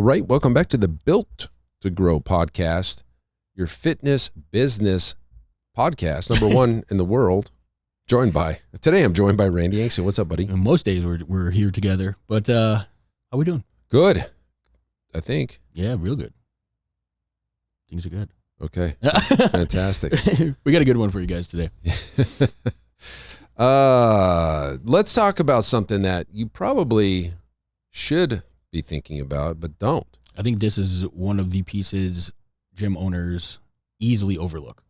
right, welcome back to the Built to Grow podcast, your fitness business podcast, number one in the world. Today I'm joined by Randy Yankson. What's up, buddy? Most days we're here together, but how we doing? Good, I think. Yeah, real good. Things are good. Okay, fantastic. We got a good one for you guys today. Let's talk about something that you probably should be thinking about, but don't. I think this is one of the pieces gym owners easily overlook.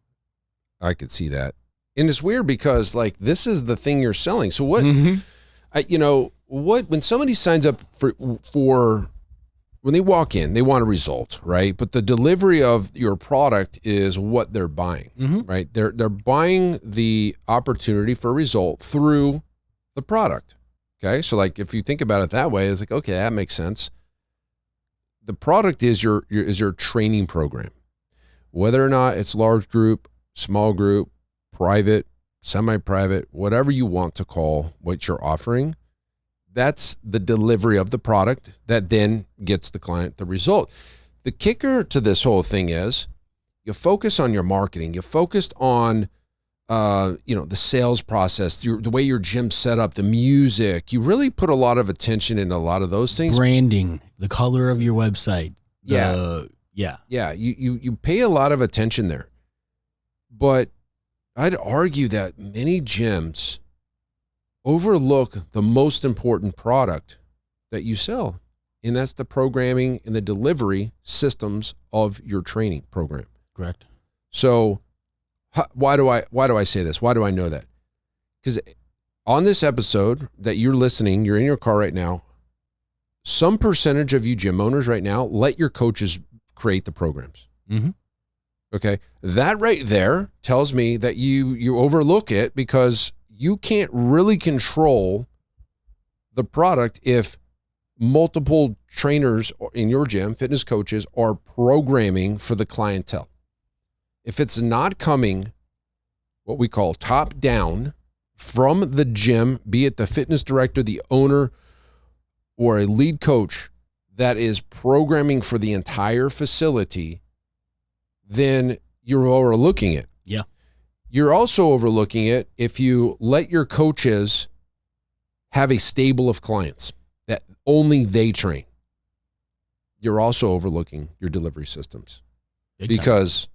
I could see that. And it's weird because, like, this is the thing you're selling. So what, when somebody signs up for when they walk in, they want a result, right? But the delivery of your product is what they're buying, right? They're buying the opportunity for a result through the product. Okay. So, like, if you think about it that way, it's like, okay, that makes sense. The product is your training program, whether or not it's large group, small group, private, semi-private, whatever you want to call what you're offering. That's the delivery of the product that then gets the client the result. The kicker to this whole thing is you focus on your marketing. You focused on, the sales process, the way your gym's set up, the music. You really put a lot of attention into a lot of those things. Branding, the color of your website. Yeah. You pay a lot of attention there. But I'd argue that many gyms overlook the most important product that you sell, and that's the programming and the delivery systems of your training program. Correct. So why do I say this? Why do I know that? Because on this episode that you're listening, you're in your car right now, some percentage of you gym owners right now let your coaches create the programs. Mm-hmm. Okay. That right there tells me that you overlook it because you can't really control the product if multiple trainers in your gym, fitness coaches, are programming for the clientele. If it's not coming, what we call top down from the gym, be it the fitness director, the owner, or a lead coach that is programming for the entire facility, then you're overlooking it. Yeah. You're also overlooking it if you let your coaches have a stable of clients that only they train. You're also overlooking your delivery systems. Because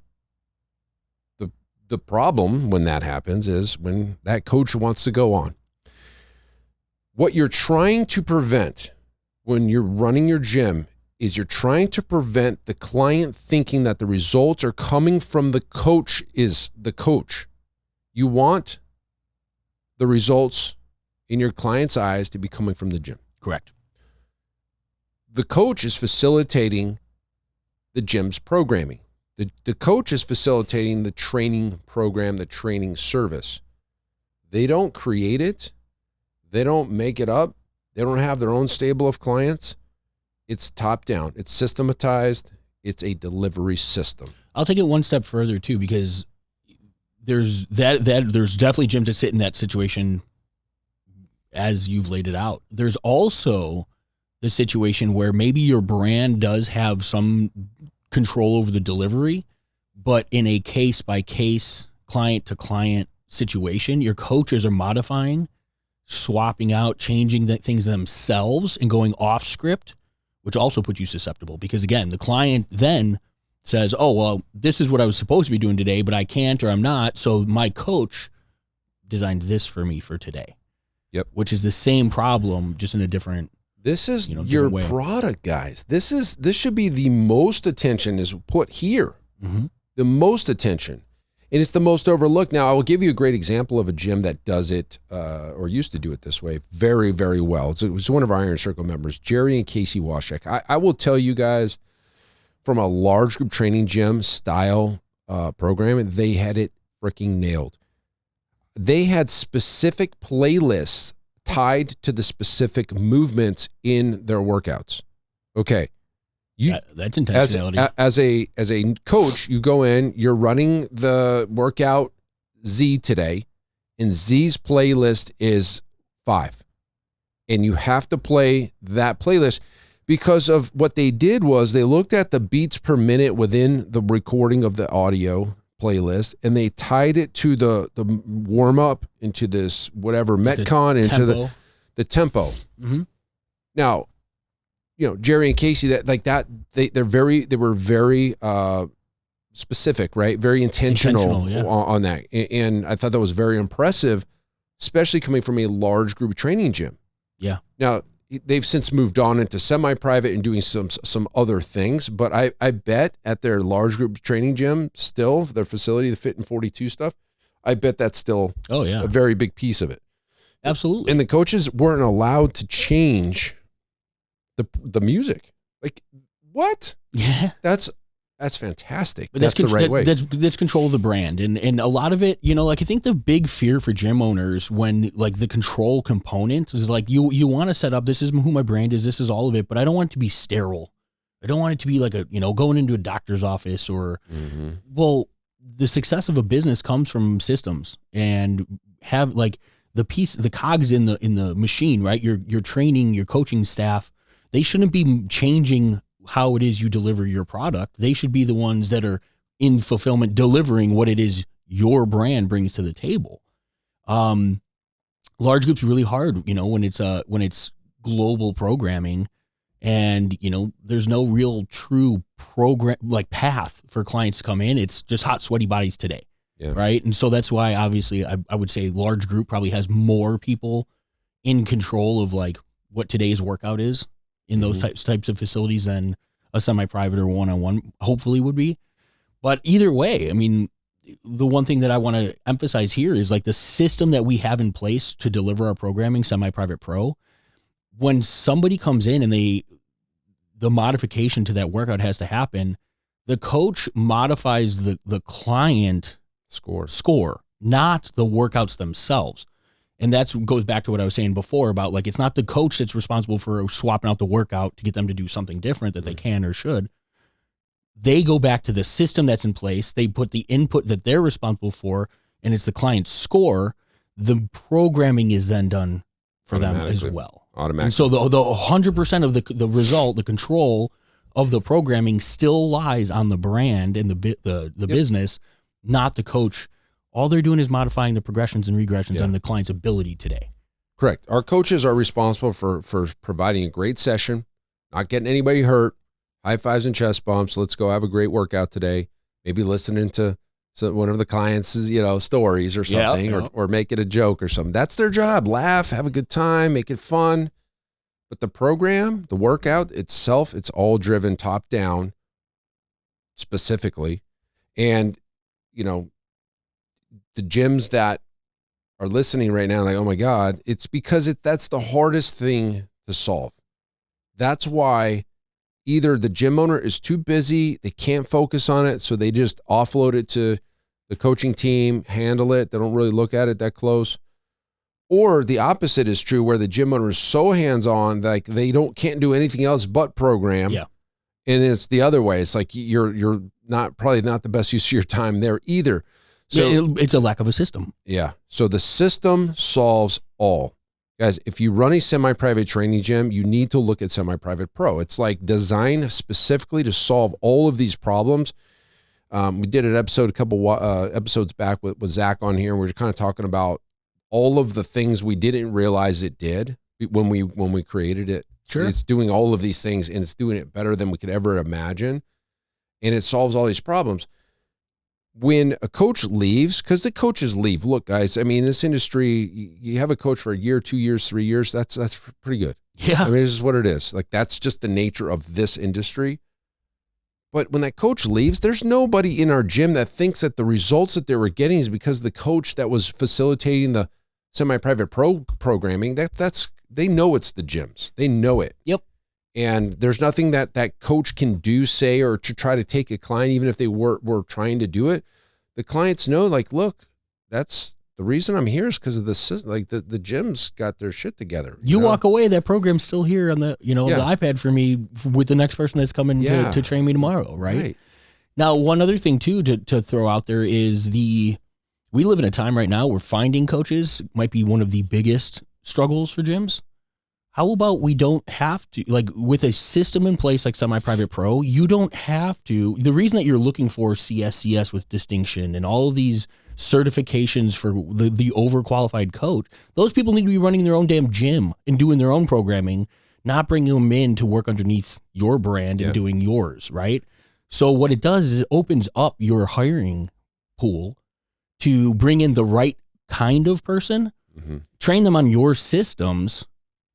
the problem when that happens is when that coach wants to go on. What you're trying to prevent when you're running your gym is you're trying to prevent the client thinking that the results are coming from the coach is the coach. You want the results in your client's eyes to be coming from the gym. Correct. The coach is facilitating the gym's programming. The coach is facilitating the training program, the training service. They don't create it. They don't make it up. They don't have their own stable of clients. It's top down. It's systematized. It's a delivery system. I'll take it one step further too, because there's definitely gyms that sit in that situation as you've laid it out. There's also the situation where maybe your brand does have some control over the delivery, but in a case by case, client to client situation, your coaches are modifying, swapping out, changing things themselves and going off script, which also puts you susceptible because, again, the client then says, oh, well, this is what I was supposed to be doing today, but I can't or I'm not, so my coach designed this for me for today. Yep. Which is the same problem, just in a different This is your way. Product, guys. This should be the most attention is put here. Mm-hmm. The most attention. And it's the most overlooked. Now, I will give you a great example of a gym that does it or used to do it this way very, very well. It was one of our Iron Circle members, Jerry and Casey Washek. I will tell you guys, from a large group training gym style program, they had it freaking nailed. They had specific playlists tied to the specific movements in their workouts. Okay. That's intentionality. As a coach, you go in, you're running the workout Z today, and Z's playlist is 5. And you have to play that playlist because of what they did was they looked at the beats per minute within the recording of the audio playlist, and they tied it to the warm up into this whatever Metcon into the tempo. Mm-hmm. Now, Jerry and Casey, they were very specific, right? Very intentional on that, and I thought that was very impressive, especially coming from a large group training gym. Yeah. Now they've since moved on into semi-private and doing some other things, but I bet at their large group training gym still, their facility, the Fit in 42 stuff, I bet that's still a very big piece of it. Absolutely. And the coaches weren't allowed to change the music. Like, what? Yeah. That's fantastic. But that's the right way. That's control of the brand. And a lot of it, I think the big fear for gym owners when like the control component is like you want to set up, this is who my brand is, this is all of it, but I don't want it to be sterile. I don't want it to be like going into a doctor's office or well, the success of a business comes from systems and have like the cogs in the machine, right? Your training, your coaching staff, they shouldn't be changing how it is you deliver your product. They should be the ones that are in fulfillment, delivering what it is your brand brings to the table. Large groups are really hard, when it's global programming and, there's no real true program like path for clients to come in. It's just hot, sweaty bodies today. Yeah. Right. And so that's why obviously I would say large group probably has more people in control of like what today's workout is in those types of facilities than a semi-private or one-on-one hopefully would be. But either way, I mean, the one thing that I want to emphasize here is like the system that we have in place to deliver our programming, semi-private pro, when somebody comes in and the modification to that workout has to happen, the coach modifies the client score, not the workouts themselves. And that goes back to what I was saying before about like, it's not the coach that's responsible for swapping out the workout to get them to do something different that they can or should. They go back to the system that's in place. They put the input that they're responsible for, and it's the client's score. The programming is then done for them as well. Automatically. And so the 100% of the result, the control of the programming still lies on the brand and the business, not the coach. All they're doing is modifying the progressions and regressions on the client's ability today. Correct. Our coaches are responsible for providing a great session, not getting anybody hurt, high fives and chest bumps. Let's go have a great workout today. Maybe listening to one of the clients' stories or something, or make it a joke or something. That's their job. Laugh, have a good time, make it fun. But the program, the workout itself, it's all driven top down specifically. And, the gyms that are listening right now, like, oh my God, it's because that's the hardest thing to solve. That's why either the gym owner is too busy, they can't focus on it, so they just offload it to the coaching team, handle it. They don't really look at it that close. Or the opposite is true, where the gym owner is so hands-on, like they can't do anything else but program. Yeah. And it's the other way. It's like you're probably not the best use of your time there either. So it's a lack of a system. Yeah. So the system solves all. Guys, if you run a semi-private training gym, you need to look at semi-private pro. It's like designed specifically to solve all of these problems. We did an episode a couple episodes back with Zach on here, and we were kind of talking about all of the things we didn't realize it did when we created it. Sure. It's doing all of these things, and it's doing it better than we could ever imagine. And it solves all these problems. When a coach leaves, because the coaches leave. Look, guys, I mean, in this industry, you have a coach for a year, 2 years, 3 years. That's pretty good. Yeah. I mean, this is what it is. Like, that's just the nature of this industry. But when that coach leaves, there's nobody in our gym that thinks that the results that they were getting is because the coach that was facilitating the semi-private pro programming, they know it's the gyms. They know it. Yep. And there's nothing that coach can do, say, or to try to take a client, even if they were trying to do it. The clients know, like, look, that's the reason I'm here is because of the system. Like the gym's got their shit together. You walk away, that program's still here on the the iPad for me with the next person that's coming to train me tomorrow, right? Now, one other thing too to throw out there is we live in a time right now where finding coaches might be one of the biggest struggles for gyms. how about we don't have to, like with a system in place like Semi-Private Pro, you don't have to. The reason that you're looking for CSCS with distinction and all of these certifications for the overqualified coach, those people need to be running their own damn gym and doing their own programming, not bringing them in to work underneath your brand and doing yours, right? So what it does is it opens up your hiring pool to bring in the right kind of person, train them on your systems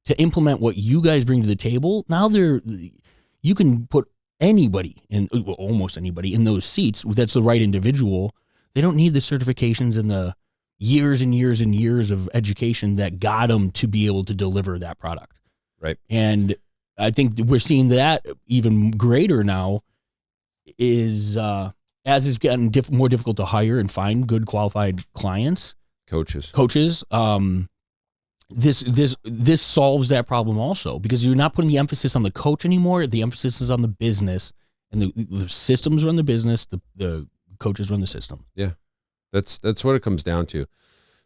to implement what you guys bring to the table. Now you can put anybody in, almost anybody in those seats. That's the right individual. They don't need the certifications and the years and years and years of education that got them to be able to deliver that product. Right. And I think we're seeing that even greater now is as it's gotten more difficult to hire and find good qualified clients. Coaches. This solves that problem also, because you're not putting the emphasis on the coach anymore. The emphasis is on the business, and the systems run the business. The coaches run the system. Yeah, that's what it comes down to.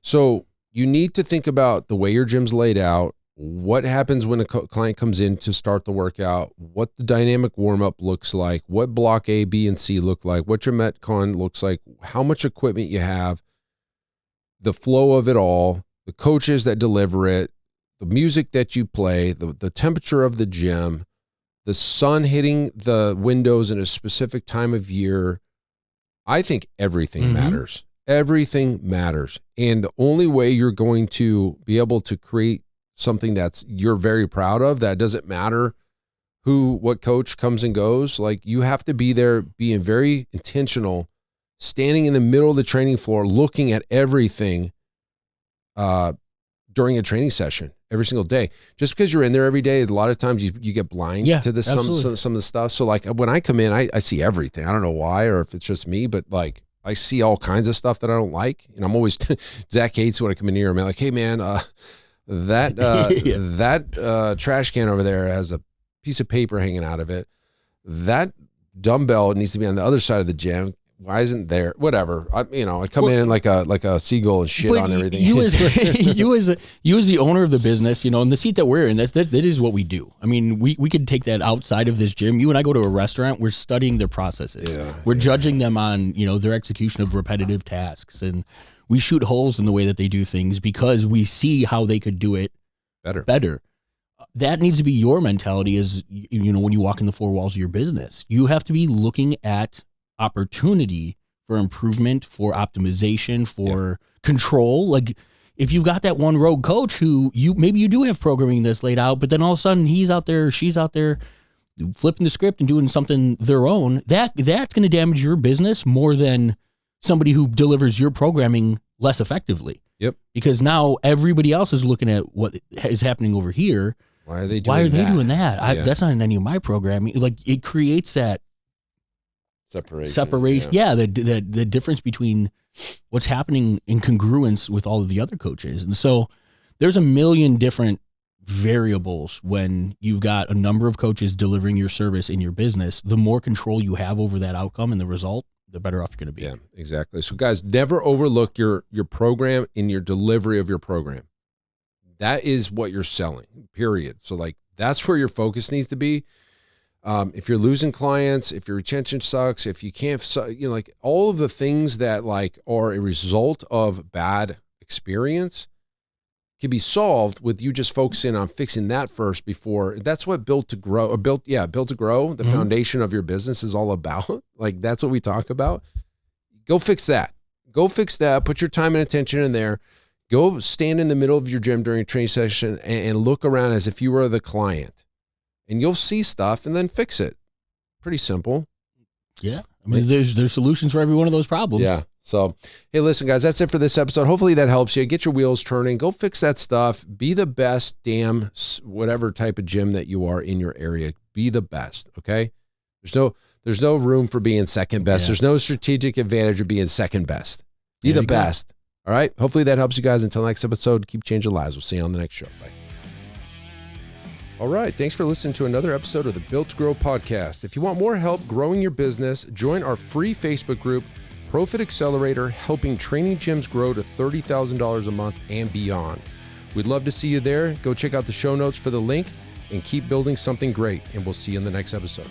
So you need to think about the way your gym's laid out. What happens when a client comes in to start the workout? What the dynamic warm up looks like? What block A, B, and C look like? What your Metcon looks like? How much equipment you have? The flow of it all. The coaches that deliver it, the music that you play, the temperature of the gym, the sun hitting the windows in a specific time of year. I think everything matters. Everything matters. And the only way you're going to be able to create something that's you're very proud of, that doesn't matter what coach comes and goes, like you have to be there being very intentional, standing in the middle of the training floor, looking at everything during a training session every single day. Just because you're in there every day, a lot of times you get blind to this some of the stuff. So like when I come in, I see everything. I don't know why, or if it's just me, but like I see all kinds of stuff that I don't like. And I'm always Zach hates when I come in here. I'm like, hey man, that trash can over there has a piece of paper hanging out of it. That dumbbell needs to be on the other side of the gym. Why isn't there? Whatever. I come in like a seagull and shit on everything. You as the owner of the business, in the seat that we're in, that is what we do. I mean, we could take that outside of this gym. You and I go to a restaurant, we're studying their processes. We're judging them on, their execution of repetitive tasks, and we shoot holes in the way that they do things because we see how they could do it better. That needs to be your mentality as, when you walk in the four walls of your business. You have to be looking at opportunity for improvement, for optimization, for control. Like if you've got that one rogue coach who maybe you do have programming that's laid out, but then all of a sudden he's out there, she's out there flipping the script and doing something their own, that's going to damage your business more than somebody who delivers your programming less effectively. Yep. Because now everybody else is looking at what is happening over here. Why are they doing that? That's not in any of my programming. Like it creates that separation. Yeah, the difference between what's happening in congruence with all of the other coaches. And so there's a million different variables when you've got a number of coaches delivering your service in your business. The more control you have over that outcome and the result, the better off you're going to be. Yeah, exactly. So guys, never overlook your program in your delivery of your program. That is what you're selling, period. So like that's where your focus needs to be. If you're losing clients, if your retention sucks, if you can't, like all of the things that like are a result of bad experience can be solved with you just focusing on fixing that first before. That's what Built to Grow, the foundation of your business is all about. Like that's what we talk about. Go fix that. Put your time and attention in there. Go stand in the middle of your gym during a training session and look around as if you were the client. And you'll see stuff and then fix it. Pretty simple. Yeah. I mean, there's solutions for every one of those problems. Yeah. So, hey, listen, guys, that's it for this episode. Hopefully that helps you. Get your wheels turning. Go fix that stuff. Be the best damn whatever type of gym that you are in your area. Be the best, okay? There's no room for being second best. Yeah. There's no strategic advantage of being second best. Be the best. All right? Hopefully that helps you guys. Until next episode, keep changing lives. We'll see you on the next show. Bye. All right. Thanks for listening to another episode of the Built to Grow podcast. If you want more help growing your business, join our free Facebook group, Profit Accelerator, helping training gyms grow to $30,000 a month and beyond. We'd love to see you there. Go check out the show notes for the link and keep building something great. And we'll see you in the next episode.